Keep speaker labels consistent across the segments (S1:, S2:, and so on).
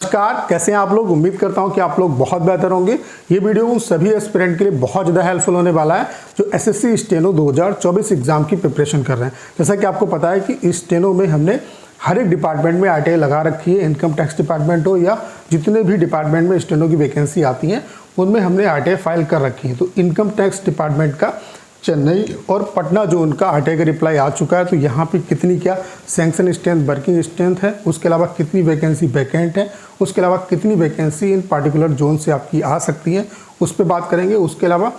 S1: नमस्कार, कैसे हैं आप लोग। उम्मीद करता हूं कि आप लोग बहुत बेहतर होंगे। ये वीडियो उन सभी एस्पिरेंट के लिए बहुत ज़्यादा हेल्पफुल होने वाला है जो एसएससी स्टेनो 2024 एग्जाम की प्रिपरेशन कर रहे हैं। जैसा कि आपको पता है कि इस स्टेनो में हमने हर एक डिपार्टमेंट में आरटीआई लगा रखी है। इनकम टैक्स डिपार्टमेंट हो या जितने भी डिपार्टमेंट में स्टेनो की वैकेंसी आती हैं उनमें हमने आरटीआई फाइल कर रखी है। तो इनकम टैक्स डिपार्टमेंट का चेन्नई और पटना जोन का आरटीआई का रिप्लाई आ चुका है। तो यहाँ पे कितनी क्या सैंक्शन स्ट्रेंथ, वर्किंग स्ट्रेंथ है, उसके अलावा कितनी वैकेंसी वैकेंट है, उसके अलावा कितनी वैकेंसी इन पार्टिकुलर जोन से आपकी आ सकती है, उस पर बात करेंगे। उसके अलावा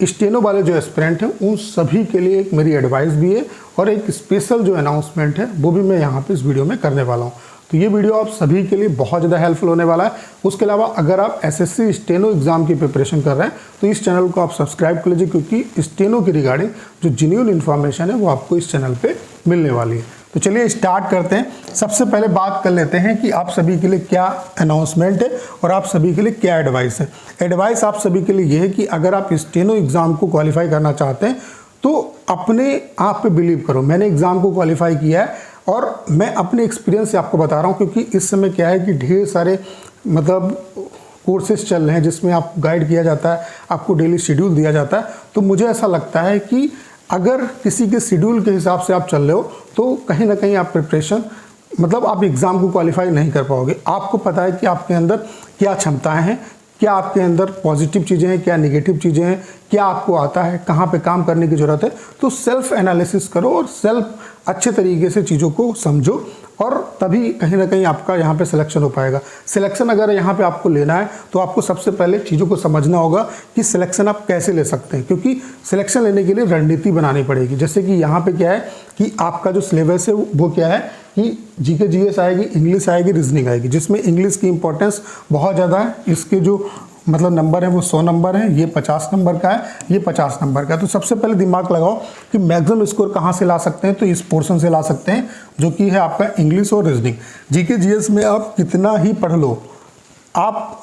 S1: स्टेनो वाले जो एस्पिरेंट हैं उन सभी के लिए एक मेरी एडवाइस भी है और एक स्पेशल जो अनाउंसमेंट है वो भी मैं यहाँ पे इस वीडियो में करने वाला हूँ। तो ये वीडियो आप सभी के लिए बहुत ज़्यादा हेल्पफुल होने वाला है। उसके अलावा अगर आप एसएससी स्टेनो एग्जाम की प्रिपरेशन कर रहे हैं तो इस चैनल को आप सब्सक्राइब कर लीजिए, क्योंकि स्टेनो की रिगार्डिंग जो जेन्युइन इन्फॉर्मेशन है वो आपको इस चैनल पे मिलने वाली है। तो चलिए स्टार्ट करते हैं। सबसे पहले बात कर लेते हैं कि आप सभी के लिए क्या अनाउंसमेंट है और आप सभी के लिए क्या एडवाइस है। एडवाइस आप सभी के लिए ये है कि अगर आप स्टेनो एग्ज़ाम को क्वालिफाई करना चाहते हैं तो अपने आप पे बिलीव करो। मैंने एग्ज़ाम को क्वालिफाई किया है और मैं अपने एक्सपीरियंस से आपको बता रहा हूँ, क्योंकि इस समय क्या है कि ढेर सारे कोर्सेज चल रहे हैं जिसमें आपको गाइड किया जाता है, आपको डेली शेड्यूल दिया जाता है। तो मुझे ऐसा लगता है कि अगर किसी के शेड्यूल के हिसाब से आप चल रहे हो तो कहीं ना कहीं आप प्रिपरेशन आप एग्ज़ाम को क्वालिफाई नहीं कर पाओगे। आपको पता है कि आपके अंदर क्या क्षमताएं हैं, क्या आपके अंदर पॉजिटिव चीज़ें हैं, क्या नेगेटिव चीज़ें हैं, क्या आपको आता है, कहाँ पे काम करने की ज़रूरत है। तो सेल्फ एनालिसिस करो और सेल्फ अच्छे तरीके से चीज़ों को समझो और तभी कहीं ना कहीं आपका यहाँ पे सिलेक्शन हो पाएगा। सिलेक्शन अगर यहाँ पे आपको लेना है तो आपको सबसे पहले चीज़ों को समझना होगा कि सिलेक्शन आप कैसे ले सकते हैं, क्योंकि सिलेक्शन लेने के लिए रणनीति बनानी पड़ेगी। जैसे कि यहाँ पे क्या है कि आपका जो सिलेबस है वो क्या है कि जीके जीएस आएगी, इंग्लिश आएगी, रीजनिंग आएगी, जिसमें इंग्लिश की इंपॉर्टेंस बहुत ज़्यादा है। इसके जो नंबर है वो 100 नंबर है, ये 50 नंबर का है, ये 50 नंबर का है। तो सबसे पहले दिमाग लगाओ कि मैक्सिमम स्कोर कहाँ से ला सकते हैं। तो इस पोर्शन से ला सकते हैं जो कि है आपका इंग्लिश और रीजनिंग। जीके जीएस में आप कितना ही पढ़ लो, आप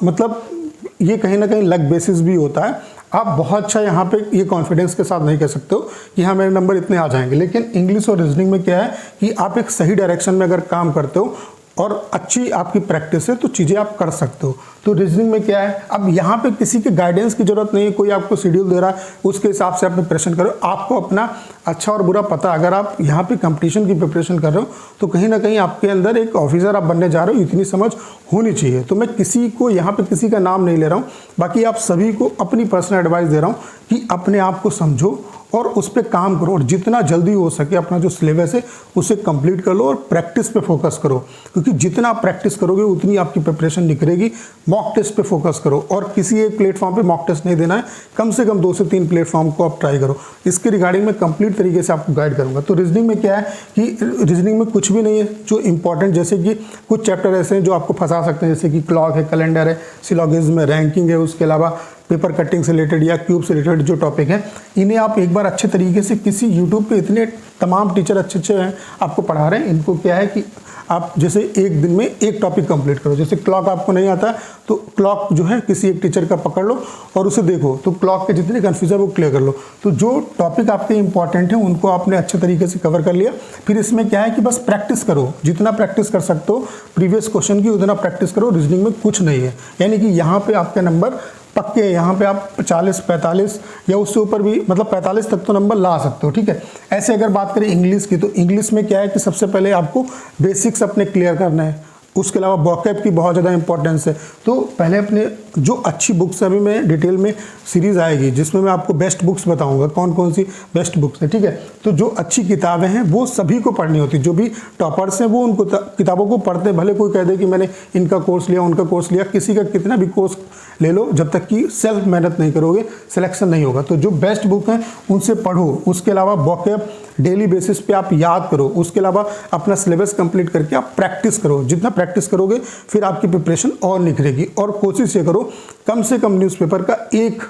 S1: ये कहीं ना कहीं लक बेसिस भी होता है। आप बहुत अच्छा यहाँ पे ये कॉन्फिडेंस के साथ नहीं कह सकते हो कि हाँ मेरे नंबर इतने आ जाएंगे। लेकिन इंग्लिश और रीजनिंग में क्या है कि आप एक सही डायरेक्शन में अगर काम करते हो और अच्छी आपकी प्रैक्टिस है तो चीज़ें आप कर सकते हो। तो रीजनिंग में क्या है, अब यहाँ पे किसी के गाइडेंस की ज़रूरत नहीं है, कोई आपको शेड्यूल दे रहा है उसके हिसाब से आप प्रिपरेशन करो। आपको अपना अच्छा और बुरा पता, अगर आप यहाँ पे कंपटीशन की प्रिपरेशन कर रहे हो तो कहीं ना कहीं आपके अंदर एक ऑफिसर आप बनने जा रहे हो, इतनी समझ होनी चाहिए। तो मैं किसी को यहाँ पे किसी का नाम नहीं ले रहा हूँ, बाकी आप सभी को अपनी पर्सनल एडवाइस दे रहा हूँ कि अपने आप को समझो और उस पर काम करो और जितना जल्दी हो सके अपना जो सिलेबस है उसे कंप्लीट कर लो और प्रैक्टिस पे फोकस करो, क्योंकि जितना आप प्रैक्टिस करोगे उतनी आपकी प्रिपरेशन निखरेगी। मॉक टेस्ट पे फोकस करो और किसी एक प्लेटफॉर्म पे मॉक टेस्ट नहीं देना है, कम से कम 2 से 3 प्लेटफॉर्म को आप ट्राई करो। इसके रिगार्डिंग में कंप्लीट तरीके से आपको गाइड करूँगा। तो रीजनिंग में क्या है कि रीजनिंग में कुछ भी नहीं है जो इंपॉर्टेंट, जैसे कि कुछ चैप्टर ऐसे हैं जो आपको फंसा सकते हैं, जैसे कि क्लॉक है, कैलेंडर है, सिलॉगिज्म है, रैंकिंग है, उसके अलावा पेपर कटिंग से रिलेटेड या क्यूब से रिलेटेड जो टॉपिक है, इन्हें आप एक बार अच्छे तरीके से किसी यूट्यूब पे इतने तमाम टीचर अच्छे हैं आपको पढ़ा रहे हैं, इनको क्या है कि आप जैसे एक दिन में एक टॉपिक कंप्लीट करो। जैसे क्लॉक आपको नहीं आता है तो क्लॉक जो है किसी एक टीचर का पकड़ लो और उसे देखो, तो क्लॉक के जितने कन्फ्यूजन वो क्लियर कर लो। तो जो टॉपिक आपके इंपॉर्टेंट हैं उनको आपने अच्छे तरीके से कवर कर लिया। फिर इसमें क्या है कि बस प्रैक्टिस करो, जितना प्रैक्टिस कर सकते हो प्रीवियस क्वेश्चन की उतना प्रैक्टिस करो। रीजनिंग में कुछ नहीं है, यानी कि यहाँ पे आपके नंबर पक्के हैं। यहाँ पे आप 40, 45 या उससे ऊपर भी 45 तक तो नंबर ला सकते हो, ठीक है। ऐसे अगर बात करें इंग्लिश की, तो इंग्लिश में क्या है कि सबसे पहले आपको बेसिक्स अपने क्लियर करना है। उसके अलावा वोकैब की बहुत ज़्यादा इंपॉर्टेंस है। तो पहले अपने जो अच्छी बुक्स, अभी मैं डिटेल में सीरीज़ आएगी जिसमें मैं आपको बेस्ट बुक्स बताऊंगा कौन कौन सी बेस्ट बुक्स है, ठीक है। तो जो अच्छी किताबें हैं वो सभी को पढ़नी होती है। जो भी टॉपर्स हैं वो उन किताबों को पढ़ते हैं। भले कोई कह दे कि मैंने इनका कोर्स लिया, उनका कोर्स लिया, किसी का कितना भी कोर्स ले लो, जब तक कि सेल्फ मेहनत नहीं करोगे सिलेक्शन नहीं होगा। तो जो बेस्ट बुक हैं उनसे पढ़ो। उसके अलावा वोकैब डेली बेसिस पे आप याद करो। उसके अलावा अपना सिलेबस कंप्लीट करके आप प्रैक्टिस करो। जितना प्रैक्टिस करोगे फिर आपकी प्रिपरेशन और निखरेगी। और कोशिश ये करो कम से कम न्यूज़पेपर का एक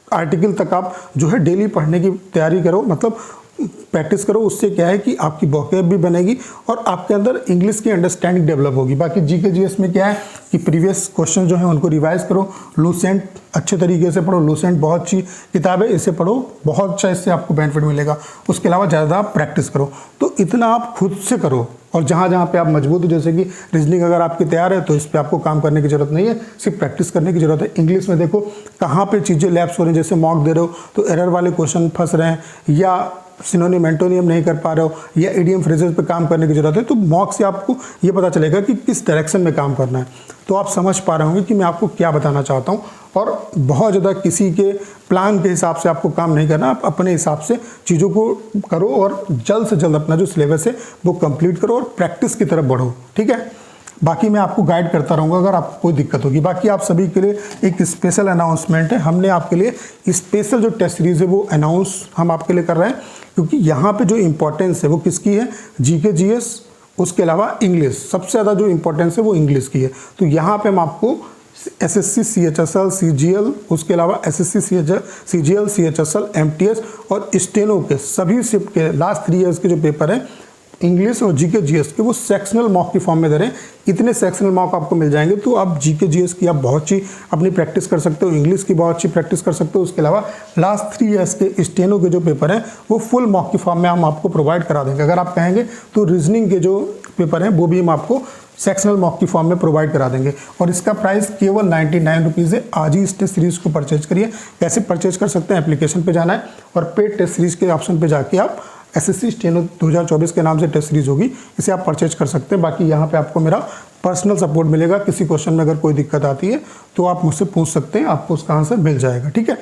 S1: आर्टिकल तक आप जो है डेली पढ़ने की तैयारी करो। प्रैक्टिस करो, उससे क्या है कि आपकी वोकैब भी बनेगी और आपके अंदर इंग्लिश की अंडरस्टैंडिंग डेवलप होगी। बाकी जीके जीएस में क्या है कि प्रीवियस क्वेश्चन जो है उनको रिवाइज करो, लूसेंट अच्छे तरीके से पढ़ो, लूसेंट बहुत अच्छी किताब है, इसे पढ़ो, बहुत अच्छा इससे आपको बेनिफिट मिलेगा। उसके अलावा ज़्यादा आप प्रैक्टिस करो, तो इतना आप खुद से करो। और जहाँ जहाँ पे आप मजबूत हो, जैसे कि रीजनिंग अगर आपकी तैयार है तो इस पर आपको काम करने की जरूरत नहीं है, सिर्फ प्रैक्टिस करने की जरूरत है। इंग्लिश में देखो कहाँ पे चीज़ें लैप्स हो रही हैं, जैसे मॉक दे रहे हो तो एरर वाले क्वेश्चन फंस रहे हैं, या सिनोनिम एंटोनियम नहीं कर पा रहे हो, या इडियम फ्रेजेस पे काम करने की जरूरत है, तो मॉक से आपको ये पता चलेगा कि किस डायरेक्शन में काम करना है। तो आप समझ पा रहे होंगे कि मैं आपको क्या बताना चाहता हूँ। और बहुत ज़्यादा किसी के प्लान के हिसाब से आपको काम नहीं करना, आप अपने हिसाब से चीज़ों को करो और जल्द से जल्द अपना जो सिलेबस है वो कंप्लीट करो और प्रैक्टिस की तरफ बढ़ो, ठीक है। बाकी मैं आपको गाइड करता रहूँगा अगर आपको कोई दिक्कत होगी। बाकी आप सभी के लिए एक स्पेशल अनाउंसमेंट है, हमने आपके लिए स्पेशल जो टेस्ट सीरीज़ है वो अनाउंस हम आपके लिए कर रहे हैं, क्योंकि यहाँ पे जो इम्पोर्टेंस है वो किसकी है, जीके जीएस, उसके अलावा इंग्लिश, सबसे ज़्यादा जो इम्पोर्टेंस है वो इंग्लिश की है। तो यहाँ पे हम आपको एसएससी सीएचएसएल सीजीएल, उसके अलावा एसएससी सीजीएल सीएचएसएल एमटीएस और स्टेनो के सभी शिफ्ट के लास्ट 3 ईयर्स के जो पेपर हैं इंग्लिश और जीके जीएस के, वो सेक्शनल मॉक की फॉर्म में दे रहे हैं। इतने सेक्शनल मॉक आपको मिल जाएंगे तो आप जीके जीएस की आप बहुत अच्छी अपनी प्रैक्टिस कर सकते हो, इंग्लिश की बहुत अच्छी प्रैक्टिस कर सकते हो। उसके अलावा लास्ट 3 ईयर्स के स्टेनो के जो पेपर हैं वो फुल मॉक की फॉर्म में हम आपको प्रोवाइड करा देंगे। अगर आप कहेंगे तो रीजनिंग के जो पेपर हैं वो भी हम आपको सेक्शनल मॉक की फॉर्म में प्रोवाइड करा देंगे, और इसका प्राइस केवल 99 रुपीज़ है। आज ही इस टेस्ट सीरीज़ को परचेज करिए। कैसे परचेज कर सकते हैं, एप्लीकेशन पे जाना है और पेड टेस्ट सीरीज़ के ऑप्शन पे जाके आप एसएससी स्टेनो 2024 के नाम से टेस्ट सीरीज़ होगी, इसे आप परचेज कर सकते हैं। बाकी यहाँ पे आपको मेरा पर्सनल सपोर्ट मिलेगा, किसी क्वेश्चन में अगर कोई दिक्कत आती है तो आप मुझसे पूछ सकते हैं, आपको उसका आंसर मिल जाएगा, ठीक है।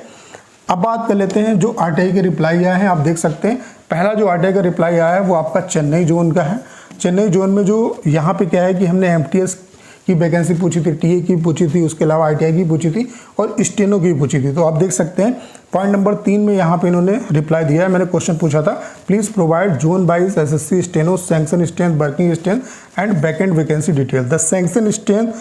S1: अब बात कर लेते हैं जो आरटीआई के रिप्लाई आए हैं। आप देख सकते हैं पहला जो आरटीआई का रिप्लाई आया है वो आपका चेन्नई जोन का है। चेन्नई जोन में जो यहाँ पे क्या है कि हमने एमटीएस की वैकेंसी पूछी थी, टीए की पूछी थी, उसके अलावा आईटीआई की पूछी थी और स्टेनो की पूछी थी। तो आप देख सकते हैं पॉइंट नंबर 3 में यहाँ पे इन्होंने रिप्लाई दिया है। मैंने क्वेश्चन पूछा था, please provide zone wise SSC steno sanction strength, working strength and backend vacancy detail. The sanction strength,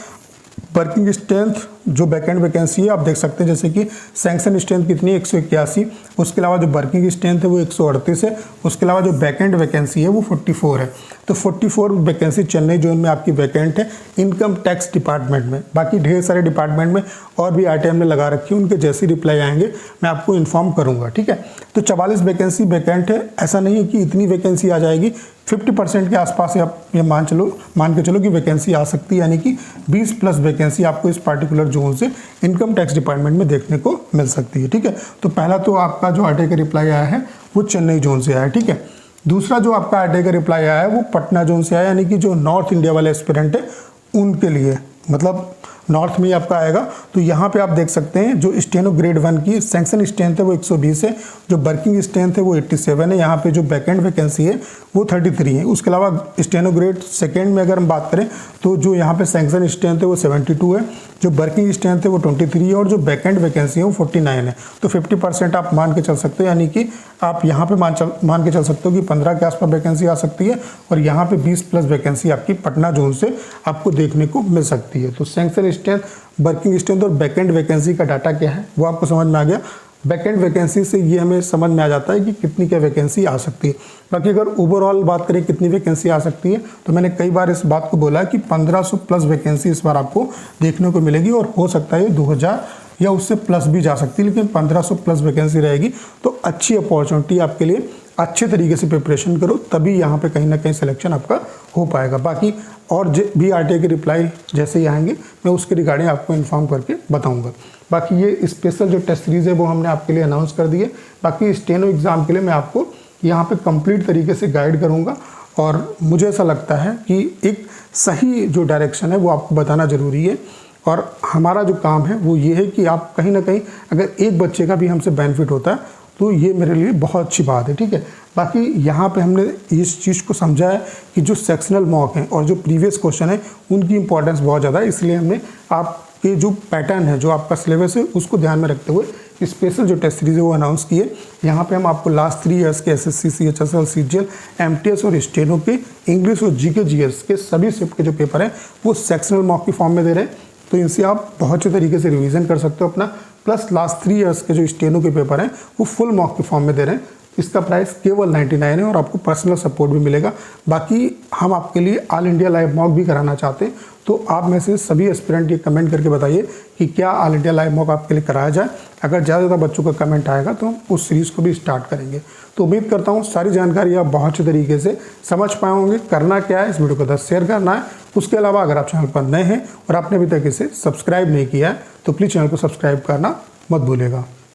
S1: working strength जो बैकएंड वैकेंसी है आप देख सकते हैं, जैसे कि सैंक्शन स्ट्रेंथ कितनी है 181, उसके अलावा जो वर्किंग स्ट्रेंथ है वो 138 है, उसके अलावा जो बैकएंड वैकेंसी है वो 44 है। तो 44 वैकेंसी चेन्नई जोन में आपकी वैकेंट है इनकम टैक्स डिपार्टमेंट में। बाकी ढेर सारे डिपार्टमेंट में और भी आरटीआई ने लगा रखी है, उनके जैसे रिप्लाई आएंगे मैं आपको इन्फॉर्म करूंगा, ठीक है। तो 44 वैकेंसी वैकेंट है, ऐसा नहीं है कि इतनी वैकेंसी आ जाएगी, 50% के आसपास आप ये मान के चलो कि वैकेंसी आ सकती है, यानी कि 20 प्लस वैकेंसी आपको इस पार्टिकुलर जोन से इनकम टैक्स डिपार्टमेंट में देखने को मिल सकती है, ठीक है। तो पहला तो आपका जो आरटीआई का रिप्लाई आया है वो चेन्नई जोन से आया है, ठीक है। दूसरा जो आपका आरटीआई का रिप्लाई आया है वो पटना जोन से आया, यानी कि जो नॉर्थ इंडिया वाले एस्पिरेंट है उनके लिए, मतलब नॉर्थ में ही आपका आएगा। तो यहाँ पे आप देख सकते हैं जो स्टेनो ग्रेड 1 की सैंक्शन स्ट्रेंथ है वो 120 है, जो वर्किंग स्ट्रेंथ है वो 87 है, यहाँ पे जो बैकएंड वैकेंसी है वो 33 है। उसके अलावा स्टेनो ग्रेड सेकेंड में अगर हम बात करें तो जो यहाँ पे सैंक्शन स्ट्रेंथ है वो 72 है, जो वर्किंग स्ट्रेंथ है वो 23 है और जो बैकएंड वैकेंसी है वो 49 है। तो 50% आप मान के चल सकते हो, यानी कि आप यहाँ पे मान के चल सकते हो कि 15 के आसपास वैकेंसी आ सकती है और यहाँ पे 20 प्लस वैकेंसी आपकी पटना जोन से आपको देखने को मिल सकती है। तो सैंक्शन स्ट्रेंथ, वर्किंग स्ट्रेंथ और बैकएंड वैकेंसी का डाटा क्या है वो आपको समझ में आ गया। बैकएंड वैकेंसी से ये हमें समझ में आ जाता है कि कितनी क्या वैकेंसी आ सकती है। बाकी अगर ओवरऑल बात करें कितनी वैकेंसी आ सकती है, तो मैंने कई बार इस बात को बोला कि 1500 प्लस वैकेंसी इस बार आपको देखने को मिलेगी और हो सकता है 2000 या उससे प्लस भी जा सकती है, लेकिन 1500 प्लस वैकेंसी रहेगी। तो अच्छी अपॉर्चुनिटी आपके लिए, अच्छे तरीके से प्रिपरेशन करो तभी यहाँ पे कहीं ना कहीं सिलेक्शन आपका हो पाएगा। बाकी और भी आरटीआई के रिप्लाई जैसे ही आएंगे मैं उसके रिगार्डिंग आपको इन्फॉर्म करके बताऊंगा। बाकी ये स्पेशल जो टेस्ट सीरीज़ है वो हमने आपके लिए अनाउंस कर दी है। बाकी स्टेनो एग्ज़ाम के लिए मैं आपको यहाँ पे कंप्लीट तरीके से गाइड करूँगा और मुझे ऐसा लगता है कि एक सही जो डायरेक्शन है वो आपको बताना ज़रूरी है। और हमारा जो काम है वो ये है कि आप कहीं ना कहीं अगर एक बच्चे का भी हमसे बेनिफिट होता है तो ये मेरे लिए बहुत अच्छी बात है, ठीक है। बाकी यहाँ पे हमने इस चीज़ को समझा है कि जो सेक्शनल मॉक हैं और जो प्रीवियस क्वेश्चन है उनकी इंपॉर्टेंस बहुत ज़्यादा है, इसलिए हमने आपके जो पैटर्न है, जो आपका सिलेबस है, उसको ध्यान में रखते हुए स्पेशल जो टेस्ट सीरीज़ है वो अनाउंस किए। यहाँ पे हम आपको लास्ट 3 ईयर्स के एसएससी, सीएचएसएल, सीजीएल, एमटीएस और स्टेनो के इंग्लिश और जीके जीएस के सभी शिफ्ट के जो पेपर हैं वो सेक्शनल मॉक की फॉर्म में दे रहे हैं। तो इनसे आप बहुत अच्छे तरीके से रिवीजन कर सकते हो अपना। प्लस लास्ट 3 ईयर्स के जो स्टेनो के पेपर हैं वो फुल मॉक के फॉर्म में दे रहे हैं। इसका प्राइस केवल 99 है और आपको पर्सनल सपोर्ट भी मिलेगा। बाकी हम आपके लिए ऑल इंडिया लाइव मॉक भी कराना चाहते हैं, तो आप में से सभी एस्पिरेंट ये कमेंट करके बताइए कि क्या ऑल इंडिया लाइव मॉक आपके लिए कराया जाए। अगर ज़्यादा बच्चों का कमेंट आएगा तो हम उस सीरीज़ को भी स्टार्ट करेंगे। तो उम्मीद करता हूँ सारी जानकारी आप बहुत अच्छे तरीके से समझ पाए होंगे। करना क्या है, इस वीडियो को 10 शेयर करना है। उसके अलावा अगर आप चैनल पर नए हैं और आपने अभी तक इसे सब्सक्राइब नहीं किया है तो प्लीज़ चैनल को सब्सक्राइब करना मत भूलिएगा।